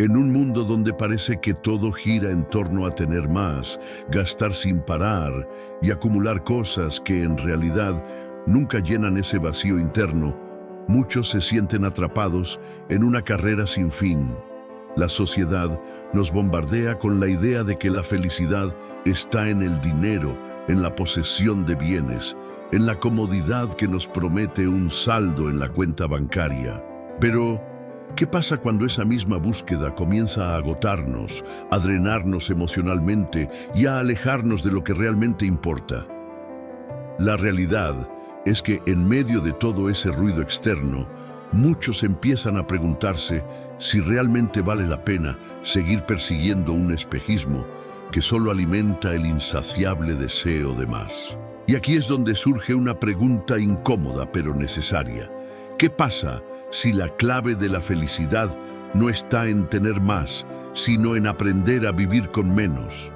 En un mundo donde parece que todo gira en torno a tener más, gastar sin parar y acumular cosas que en realidad nunca llenan ese vacío interno, muchos se sienten atrapados en una carrera sin fin. La sociedad nos bombardea con la idea de que la felicidad está en el dinero, en la posesión de bienes, en la comodidad que nos promete un saldo en la cuenta bancaria. Pero, ¿qué pasa cuando esa misma búsqueda comienza a agotarnos, a drenarnos emocionalmente y a alejarnos de lo que realmente importa? La realidad es que en medio de todo ese ruido externo, muchos empiezan a preguntarse si realmente vale la pena seguir persiguiendo un espejismo que solo alimenta el insaciable deseo de más. Y aquí es donde surge una pregunta incómoda pero necesaria. ¿Qué pasa si la clave de la felicidad no está en tener más, sino en aprender a vivir con menos?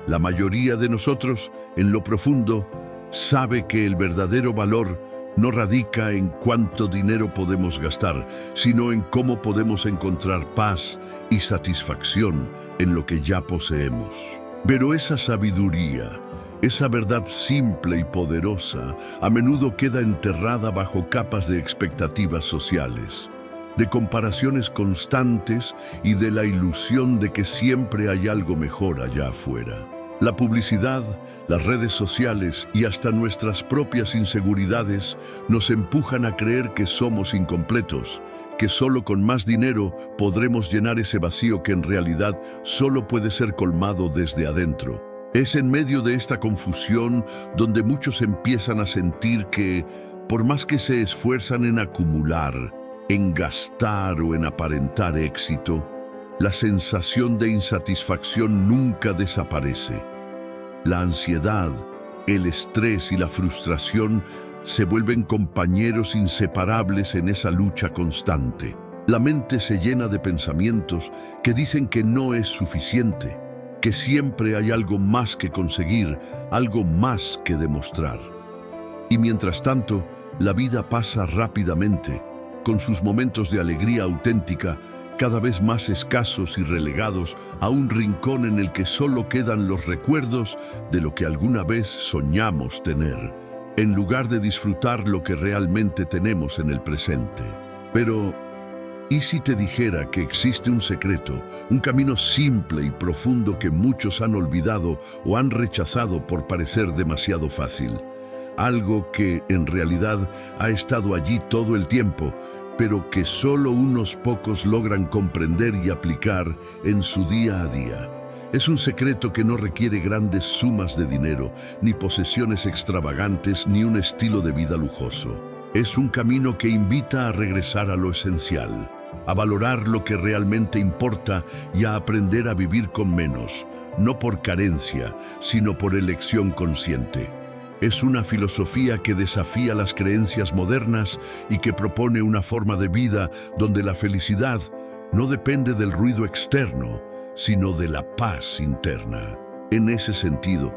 La mayoría de nosotros, en lo profundo, sabe que el verdadero valor no radica en cuánto dinero podemos gastar, sino en cómo podemos encontrar paz y satisfacción en lo que ya poseemos. Pero esa sabiduría, esa verdad simple y poderosa, a menudo queda enterrada bajo capas de expectativas sociales, de comparaciones constantes y de la ilusión de que siempre hay algo mejor allá afuera. La publicidad, las redes sociales y hasta nuestras propias inseguridades nos empujan a creer que somos incompletos, que solo con más dinero podremos llenar ese vacío que en realidad solo puede ser colmado desde adentro. Es en medio de esta confusión donde muchos empiezan a sentir que, por más que se esfuerzan en acumular, en gastar o en aparentar éxito, la sensación de insatisfacción nunca desaparece. La ansiedad, el estrés y la frustración se vuelven compañeros inseparables en esa lucha constante. La mente se llena de pensamientos que dicen que no es suficiente, que siempre hay algo más que conseguir, algo más que demostrar. Y mientras tanto, la vida pasa rápidamente, con sus momentos de alegría auténtica, cada vez más escasos y relegados a un rincón en el que solo quedan los recuerdos de lo que alguna vez soñamos tener, en lugar de disfrutar lo que realmente tenemos en el presente. Pero, ¿y si te dijera que existe un secreto, un camino simple y profundo que muchos han olvidado o han rechazado por parecer demasiado fácil? Algo que, en realidad, ha estado allí todo el tiempo, pero que solo unos pocos logran comprender y aplicar en su día a día. Es un secreto que no requiere grandes sumas de dinero, ni posesiones extravagantes, ni un estilo de vida lujoso. Es un camino que invita a regresar a lo esencial, a valorar lo que realmente importa y a aprender a vivir con menos, no por carencia, sino por elección consciente. Es una filosofía que desafía las creencias modernas y que propone una forma de vida donde la felicidad no depende del ruido externo, sino de la paz interna. En ese sentido,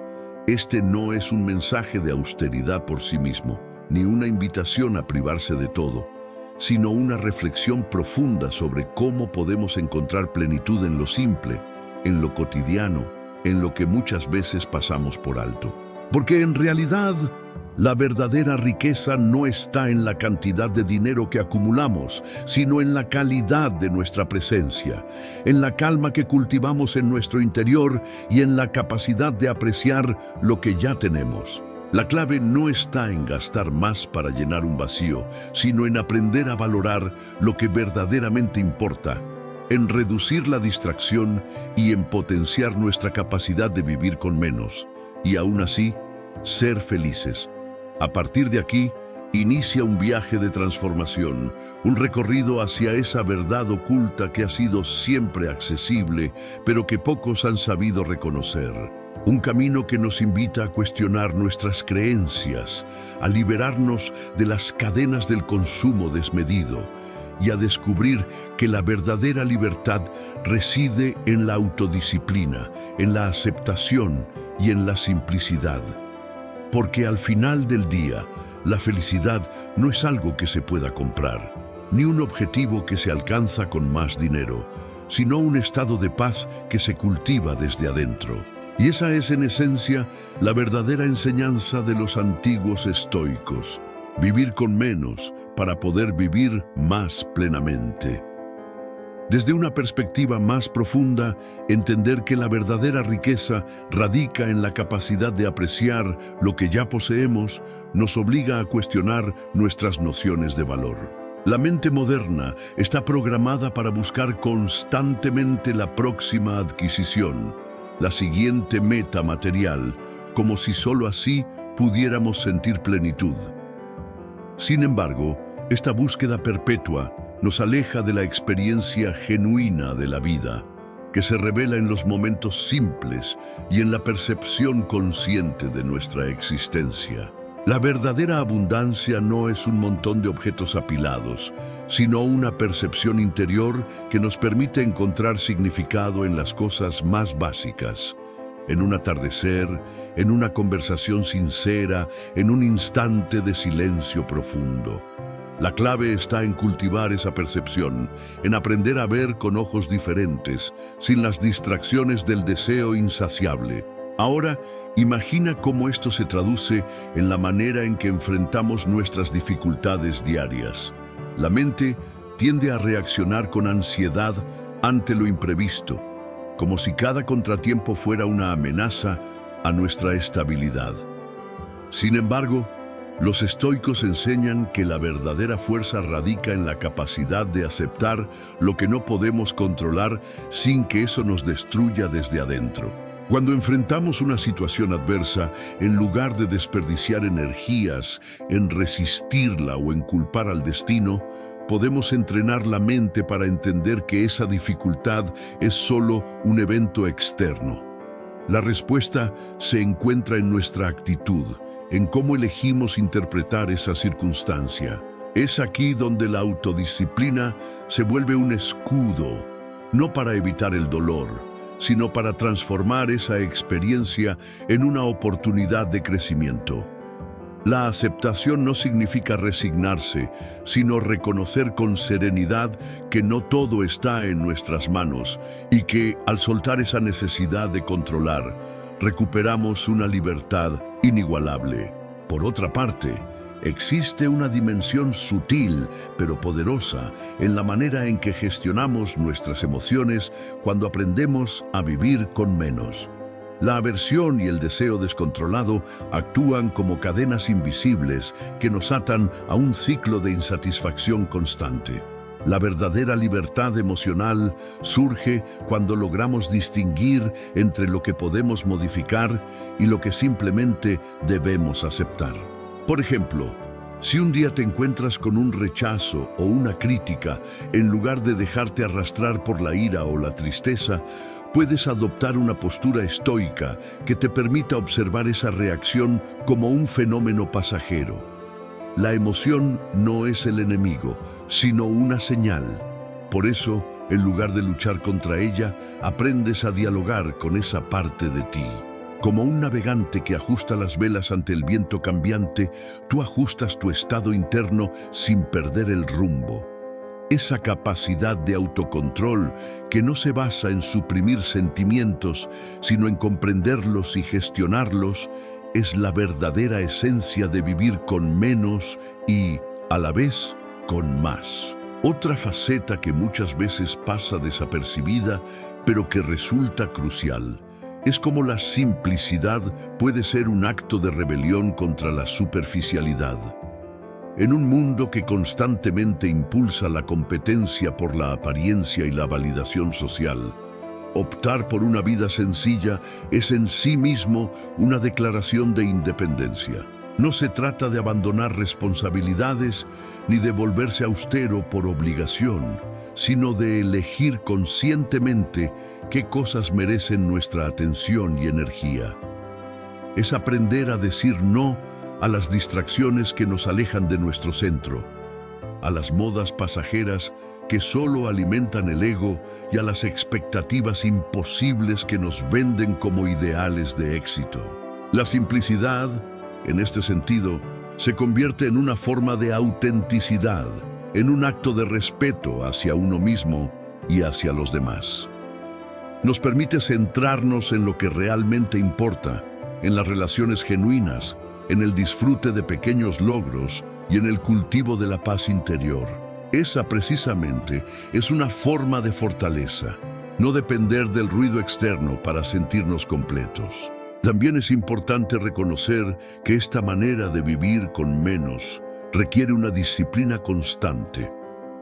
este no es un mensaje de austeridad por sí mismo, ni una invitación a privarse de todo, sino una reflexión profunda sobre cómo podemos encontrar plenitud en lo simple, en lo cotidiano, en lo que muchas veces pasamos por alto. Porque en realidad, la verdadera riqueza no está en la cantidad de dinero que acumulamos, sino en la calidad de nuestra presencia, en la calma que cultivamos en nuestro interior y en la capacidad de apreciar lo que ya tenemos. La clave no está en gastar más para llenar un vacío, sino en aprender a valorar lo que verdaderamente importa, en reducir la distracción y en potenciar nuestra capacidad de vivir con menos. Y aún así, ser felices. A partir de aquí, inicia un viaje de transformación, un recorrido hacia esa verdad oculta que ha sido siempre accesible, pero que pocos han sabido reconocer. Un camino que nos invita a cuestionar nuestras creencias, a liberarnos de las cadenas del consumo desmedido y a descubrir que la verdadera libertad reside en la autodisciplina, en la aceptación y en la simplicidad. Porque al final del día, la felicidad no es algo que se pueda comprar, ni un objetivo que se alcanza con más dinero. sino un estado de paz que se cultiva desde adentro. Y esa es en esencia la verdadera enseñanza de los antiguos estoicos: vivir con menos para poder vivir más plenamente. Desde una perspectiva más profunda, entender que la verdadera riqueza radica en la capacidad de apreciar lo que ya poseemos nos obliga a cuestionar nuestras nociones de valor. La mente moderna está programada para buscar constantemente la próxima adquisición, la siguiente meta material, como si sólo así pudiéramos sentir plenitud. Sin embargo, esta búsqueda perpetua nos aleja de la experiencia genuina de la vida, que se revela en los momentos simples y en la percepción consciente de nuestra existencia. La verdadera abundancia no es un montón de objetos apilados, sino una percepción interior que nos permite encontrar significado en las cosas más básicas, en un atardecer, en una conversación sincera, en un instante de silencio profundo. La clave está en cultivar esa percepción, en aprender a ver con ojos diferentes, sin las distracciones del deseo insaciable. Ahora, imagina cómo esto se traduce en la manera en que enfrentamos nuestras dificultades diarias. La mente tiende a reaccionar con ansiedad ante lo imprevisto, como si cada contratiempo fuera una amenaza a nuestra estabilidad. Sin embargo, los estoicos enseñan que la verdadera fuerza radica en la capacidad de aceptar lo que no podemos controlar sin que eso nos destruya desde adentro. Cuando enfrentamos una situación adversa, en lugar de desperdiciar energías en resistirla o en culpar al destino, podemos entrenar la mente para entender que esa dificultad es solo un evento externo. La respuesta se encuentra en nuestra actitud, en cómo elegimos interpretar esa circunstancia. Es aquí donde la autodisciplina se vuelve un escudo, no para evitar el dolor, sino para transformar esa experiencia en una oportunidad de crecimiento. La aceptación no significa resignarse, sino reconocer con serenidad que no todo está en nuestras manos y que, al soltar esa necesidad de controlar, recuperamos una libertad inigualable. Por otra parte, existe una dimensión sutil pero poderosa en la manera en que gestionamos nuestras emociones cuando aprendemos a vivir con menos. La aversión y el deseo descontrolado actúan como cadenas invisibles que nos atan a un ciclo de insatisfacción constante. La verdadera libertad emocional surge cuando logramos distinguir entre lo que podemos modificar y lo que simplemente debemos aceptar. Por ejemplo, si un día te encuentras con un rechazo o una crítica, en lugar de dejarte arrastrar por la ira o la tristeza, puedes adoptar una postura estoica que te permita observar esa reacción como un fenómeno pasajero. La emoción no es el enemigo, sino una señal. Por eso, en lugar de luchar contra ella, aprendes a dialogar con esa parte de ti. Como un navegante que ajusta las velas ante el viento cambiante, tú ajustas tu estado interno sin perder el rumbo. Esa capacidad de autocontrol que no se basa en suprimir sentimientos, sino en comprenderlos y gestionarlos, es la verdadera esencia de vivir con menos y, a la vez, con más. Otra faceta que muchas veces pasa desapercibida, pero que resulta crucial, es cómo la simplicidad puede ser un acto de rebelión contra la superficialidad. En un mundo que constantemente impulsa la competencia por la apariencia y la validación social, optar por una vida sencilla es en sí mismo una declaración de independencia. No se trata de abandonar responsabilidades ni de volverse austero por obligación, sino de elegir conscientemente qué cosas merecen nuestra atención y energía. Es aprender a decir no a las distracciones que nos alejan de nuestro centro, a las modas pasajeras que solo alimentan el ego y a las expectativas imposibles que nos venden como ideales de éxito. La simplicidad, en este sentido, se convierte en una forma de autenticidad, en un acto de respeto hacia uno mismo y hacia los demás. Nos permite centrarnos en lo que realmente importa, en las relaciones genuinas, en el disfrute de pequeños logros y en el cultivo de la paz interior. Esa precisamente es una forma de fortaleza, no depender del ruido externo para sentirnos completos. También es importante reconocer que esta manera de vivir con menos requiere una disciplina constante,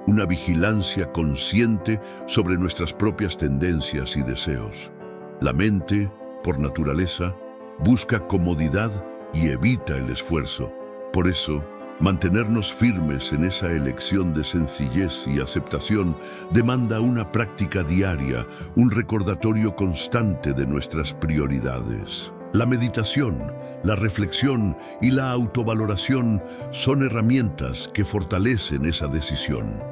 una vigilancia consciente sobre nuestras propias tendencias y deseos. La mente, por naturaleza, busca comodidad y evita el esfuerzo. Por eso, mantenernos firmes en esa elección de sencillez y aceptación demanda una práctica diaria, un recordatorio constante de nuestras prioridades. La meditación, la reflexión y la autovaloración son herramientas que fortalecen esa decisión.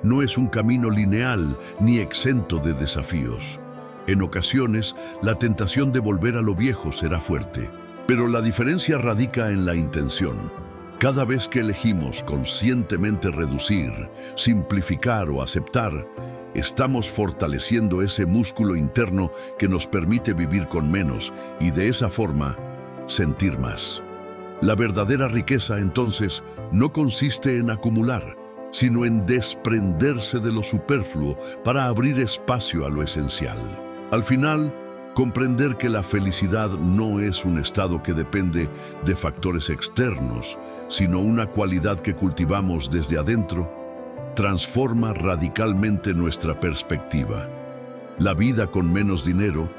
No es un camino lineal ni exento de desafíos. En ocasiones, la tentación de volver a lo viejo será fuerte, pero la diferencia radica en la intención. Cada vez que elegimos conscientemente reducir, simplificar o aceptar, estamos fortaleciendo ese músculo interno que nos permite vivir con menos y de esa forma sentir más. La verdadera riqueza, entonces, no consiste en acumular, sino en desprenderse de lo superfluo para abrir espacio a lo esencial. Al final, comprender que la felicidad no es un estado que depende de factores externos, sino una cualidad que cultivamos desde adentro, transforma radicalmente nuestra perspectiva. La vida con menos dinero,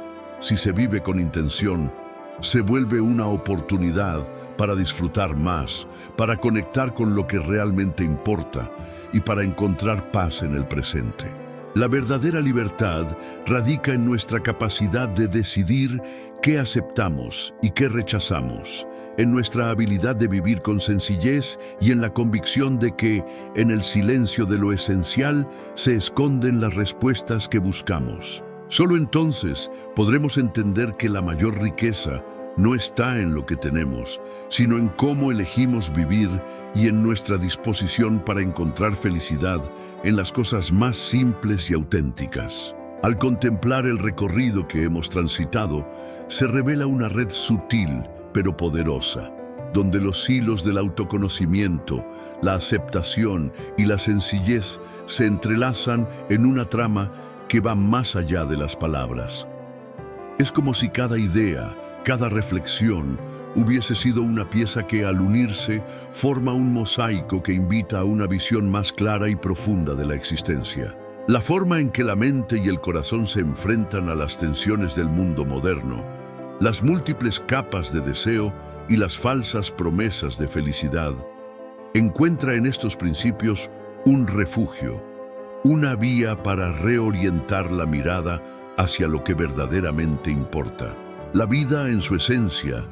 si se vive con intención, se vuelve una oportunidad para disfrutar más, para conectar con lo que realmente importa y para encontrar paz en el presente. La verdadera libertad radica en nuestra capacidad de decidir qué aceptamos y qué rechazamos, en nuestra habilidad de vivir con sencillez y en la convicción de que, en el silencio de lo esencial, se esconden las respuestas que buscamos. Solo entonces podremos entender que la mayor riqueza no está en lo que tenemos, sino en cómo elegimos vivir y en nuestra disposición para encontrar felicidad en las cosas más simples y auténticas. Al contemplar el recorrido que hemos transitado, se revela una red sutil pero poderosa, donde los hilos del autoconocimiento, la aceptación y la sencillez se entrelazan en una trama que va más allá de las palabras. Es como si cada idea, cada reflexión, hubiese sido una pieza que al unirse forma un mosaico que invita a una visión más clara y profunda de la existencia. La forma en que la mente y el corazón se enfrentan a las tensiones del mundo moderno, las múltiples capas de deseo y las falsas promesas de felicidad, encuentra en estos principios un refugio, una vía para reorientar la mirada hacia lo que verdaderamente importa. La vida, en su esencia,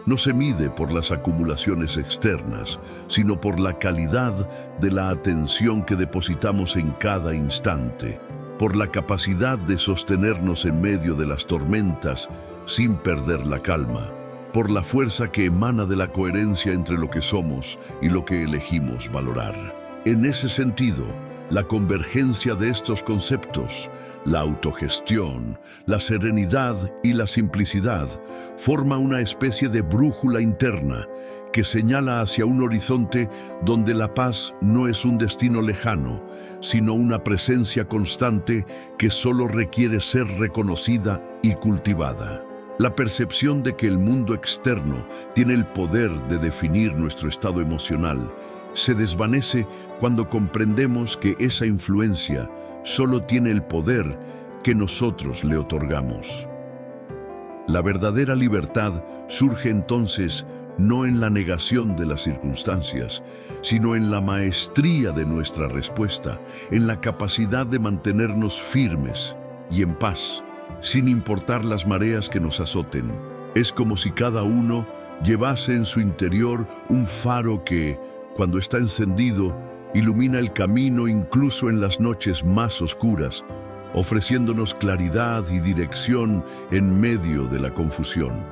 no se mide por las acumulaciones externas, sino por la calidad de la atención que depositamos en cada instante, por la capacidad de sostenernos en medio de las tormentas sin perder la calma, por la fuerza que emana de la coherencia entre lo que somos y lo que elegimos valorar. En ese sentido, la convergencia de estos conceptos, la autogestión, la serenidad y la simplicidad, forma una especie de brújula interna que señala hacia un horizonte donde la paz no es un destino lejano, sino una presencia constante que solo requiere ser reconocida y cultivada. La percepción de que el mundo externo tiene el poder de definir nuestro estado emocional se desvanece cuando comprendemos que esa influencia solo tiene el poder que nosotros le otorgamos. La verdadera libertad surge entonces no en la negación de las circunstancias, sino en la maestría de nuestra respuesta, en la capacidad de mantenernos firmes y en paz, sin importar las mareas que nos azoten. Es como si cada uno llevase en su interior un faro que, cuando está encendido, ilumina el camino incluso en las noches más oscuras, ofreciéndonos claridad y dirección en medio de la confusión.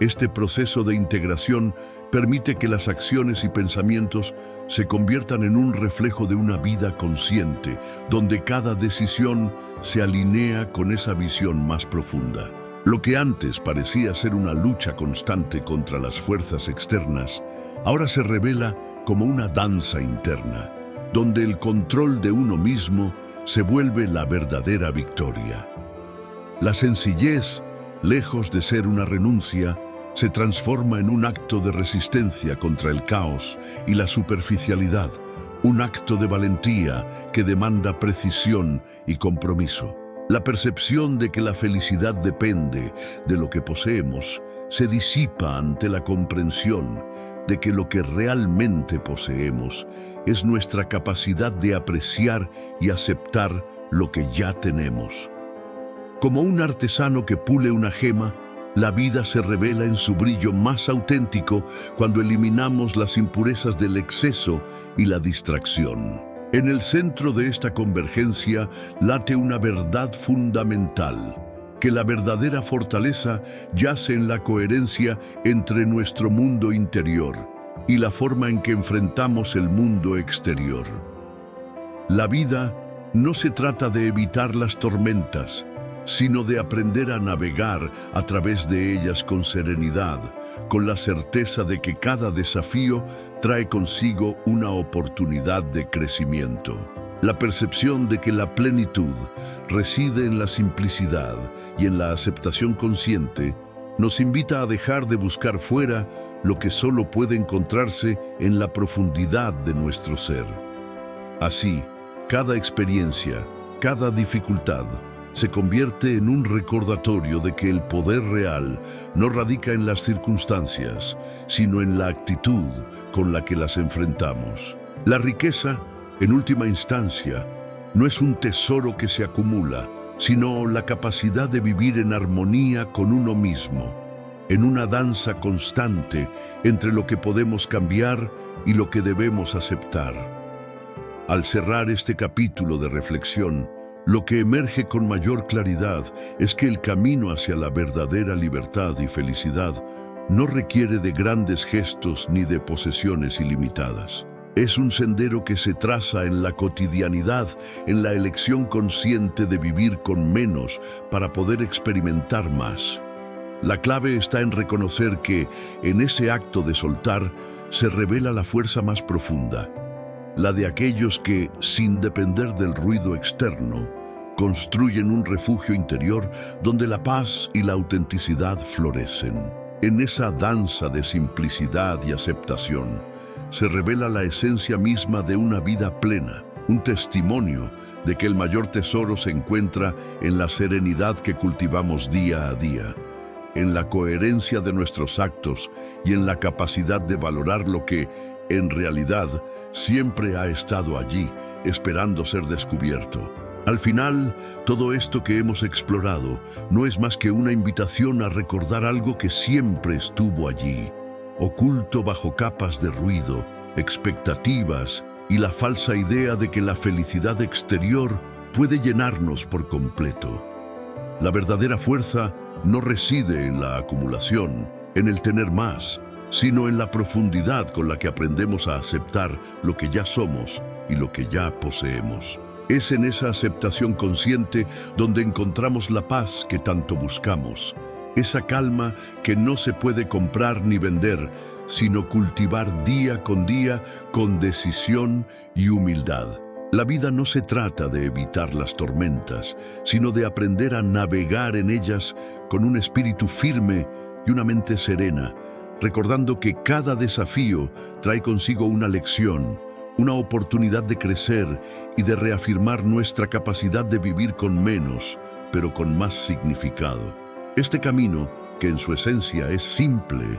Este proceso de integración permite que las acciones y pensamientos se conviertan en un reflejo de una vida consciente, donde cada decisión se alinea con esa visión más profunda. Lo que antes parecía ser una lucha constante contra las fuerzas externas, ahora se revela como una danza interna, donde el control de uno mismo se vuelve la verdadera victoria. La sencillez, lejos de ser una renuncia, se transforma en un acto de resistencia contra el caos y la superficialidad, un acto de valentía que demanda precisión y compromiso. La percepción de que la felicidad depende de lo que poseemos se disipa ante la comprensión de que lo que realmente poseemos es nuestra capacidad de apreciar y aceptar lo que ya tenemos. Como un artesano que pule una gema, la vida se revela en su brillo más auténtico cuando eliminamos las impurezas del exceso y la distracción. En el centro de esta convergencia late una verdad fundamental, que la verdadera fortaleza yace en la coherencia entre nuestro mundo interior y la forma en que enfrentamos el mundo exterior. La vida no se trata de evitar las tormentas, sino de aprender a navegar a través de ellas con serenidad, con la certeza de que cada desafío trae consigo una oportunidad de crecimiento. La percepción de que la plenitud reside en la simplicidad y en la aceptación consciente nos invita a dejar de buscar fuera lo que solo puede encontrarse en la profundidad de nuestro ser. Así, cada experiencia, cada dificultad, se convierte en un recordatorio de que el poder real no radica en las circunstancias, sino en la actitud con la que las enfrentamos. La riqueza, en última instancia, no es un tesoro que se acumula, sino la capacidad de vivir en armonía con uno mismo, en una danza constante entre lo que podemos cambiar y lo que debemos aceptar. Al cerrar este capítulo de reflexión, lo que emerge con mayor claridad es que el camino hacia la verdadera libertad y felicidad no requiere de grandes gestos ni de posesiones ilimitadas. Es un sendero que se traza en la cotidianidad, en la elección consciente de vivir con menos para poder experimentar más. La clave está en reconocer que, en ese acto de soltar, se revela la fuerza más profunda, la de aquellos que, sin depender del ruido externo, construyen un refugio interior donde la paz y la autenticidad florecen. En esa danza de simplicidad y aceptación, se revela la esencia misma de una vida plena, un testimonio de que el mayor tesoro se encuentra en la serenidad que cultivamos día a día, en la coherencia de nuestros actos y en la capacidad de valorar lo que, en realidad, siempre ha estado allí, esperando ser descubierto. Al final, todo esto que hemos explorado no es más que una invitación a recordar algo que siempre estuvo allí, oculto bajo capas de ruido, expectativas y la falsa idea de que la felicidad exterior puede llenarnos por completo. La verdadera fuerza no reside en la acumulación, en el tener más, sino en la profundidad con la que aprendemos a aceptar lo que ya somos y lo que ya poseemos. Es en esa aceptación consciente donde encontramos la paz que tanto buscamos, esa calma que no se puede comprar ni vender, sino cultivar día con decisión y humildad. La vida no se trata de evitar las tormentas, sino de aprender a navegar en ellas con un espíritu firme y una mente serena, recordando que cada desafío trae consigo una lección, una oportunidad de crecer y de reafirmar nuestra capacidad de vivir con menos, pero con más significado. Este camino, que en su esencia es simple,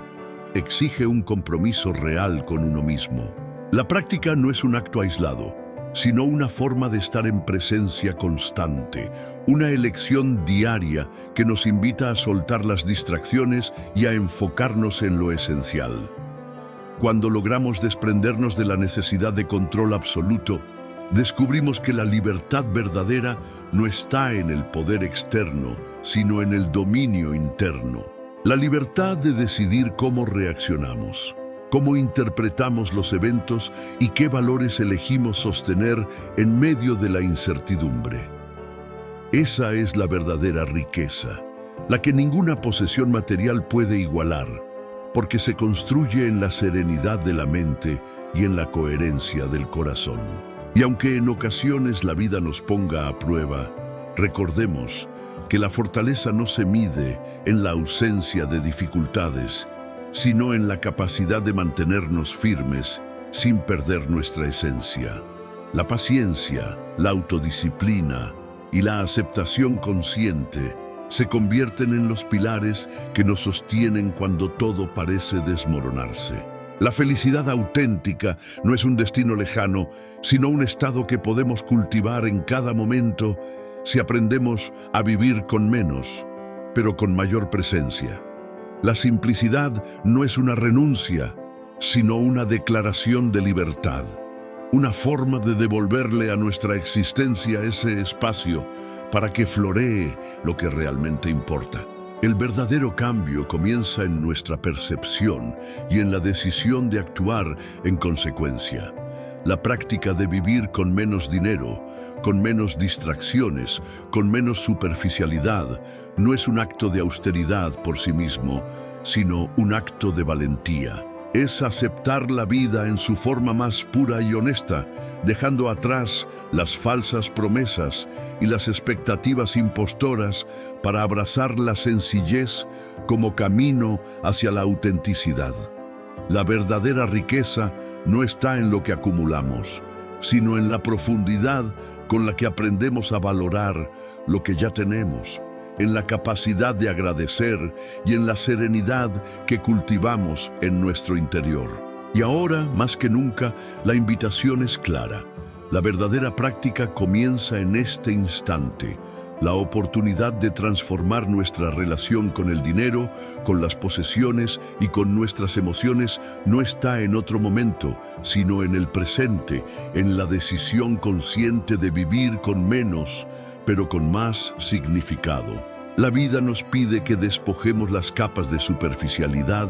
exige un compromiso real con uno mismo. La práctica no es un acto aislado, sino una forma de estar en presencia constante, una elección diaria que nos invita a soltar las distracciones y a enfocarnos en lo esencial. Cuando logramos desprendernos de la necesidad de control absoluto, descubrimos que la libertad verdadera no está en el poder externo, sino en el dominio interno. La libertad de decidir cómo reaccionamos, cómo interpretamos los eventos y qué valores elegimos sostener en medio de la incertidumbre. Esa es la verdadera riqueza, la que ninguna posesión material puede igualar, porque se construye en la serenidad de la mente y en la coherencia del corazón. Y aunque en ocasiones la vida nos ponga a prueba, recordemos que la fortaleza no se mide en la ausencia de dificultades, sino en la capacidad de mantenernos firmes sin perder nuestra esencia. La paciencia, la autodisciplina y la aceptación consciente se convierten en los pilares que nos sostienen cuando todo parece desmoronarse. La felicidad auténtica no es un destino lejano, sino un estado que podemos cultivar en cada momento si aprendemos a vivir con menos, pero con mayor presencia. La simplicidad no es una renuncia, sino una declaración de libertad, una forma de devolverle a nuestra existencia ese espacio para que floree lo que realmente importa. El verdadero cambio comienza en nuestra percepción y en la decisión de actuar en consecuencia. La práctica de vivir con menos dinero, con menos distracciones, con menos superficialidad, no es un acto de austeridad por sí mismo, sino un acto de valentía. Es aceptar la vida en su forma más pura y honesta, dejando atrás las falsas promesas y las expectativas impostoras para abrazar la sencillez como camino hacia la autenticidad. La verdadera riqueza no está en lo que acumulamos, sino en la profundidad con la que aprendemos a valorar lo que ya tenemos, en la capacidad de agradecer y en la serenidad que cultivamos en nuestro interior. Y ahora, más que nunca, la invitación es clara. La verdadera práctica comienza en este instante. La oportunidad de transformar nuestra relación con el dinero, con las posesiones y con nuestras emociones no está en otro momento, sino en el presente, en la decisión consciente de vivir con menos, pero con más significado. La vida nos pide que despojemos las capas de superficialidad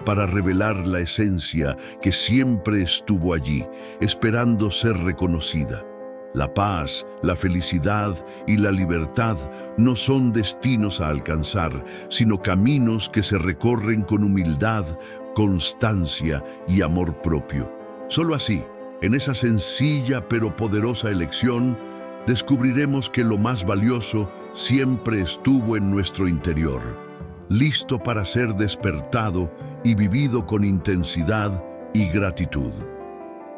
para revelar la esencia que siempre estuvo allí, esperando ser reconocida. La paz, la felicidad y la libertad no son destinos a alcanzar, sino caminos que se recorren con humildad, constancia y amor propio. Solo así, en esa sencilla pero poderosa elección, descubriremos que lo más valioso siempre estuvo en nuestro interior, listo para ser despertado y vivido con intensidad y gratitud.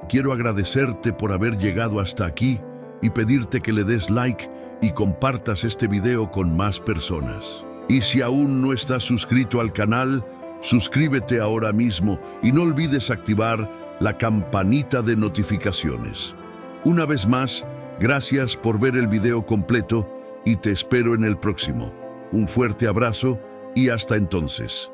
Quiero agradecerte por haber llegado hasta aquí y pedirte que le des like y compartas este video con más personas. Y si aún no estás suscrito al canal, suscríbete ahora mismo y no olvides activar la campanita de notificaciones. Una vez más, gracias por ver el video completo y te espero en el próximo. Un fuerte abrazo y hasta entonces.